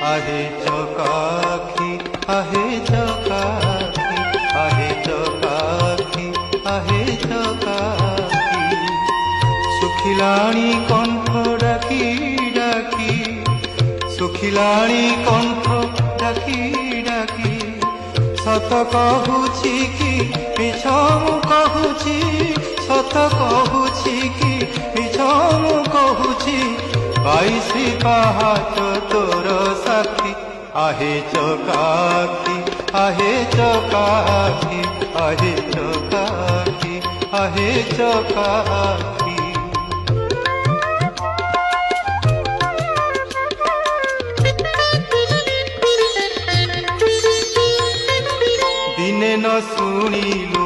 आहे चकाखी आहे चकाखी आहे चकाखी आहे चकाखी सुखिलाणी कंठ डाकी डाकी सुखिलाणी कंठ डाकी डाकी सत कहूची कि मिछ मु कहूची सत कहूची कि मिछ मु कहूची बाईसी पाहाच तोर साथी आहे चकाखी आहे चकाखी आहे चकाखी आहे चकाखी दिने न शुणिलु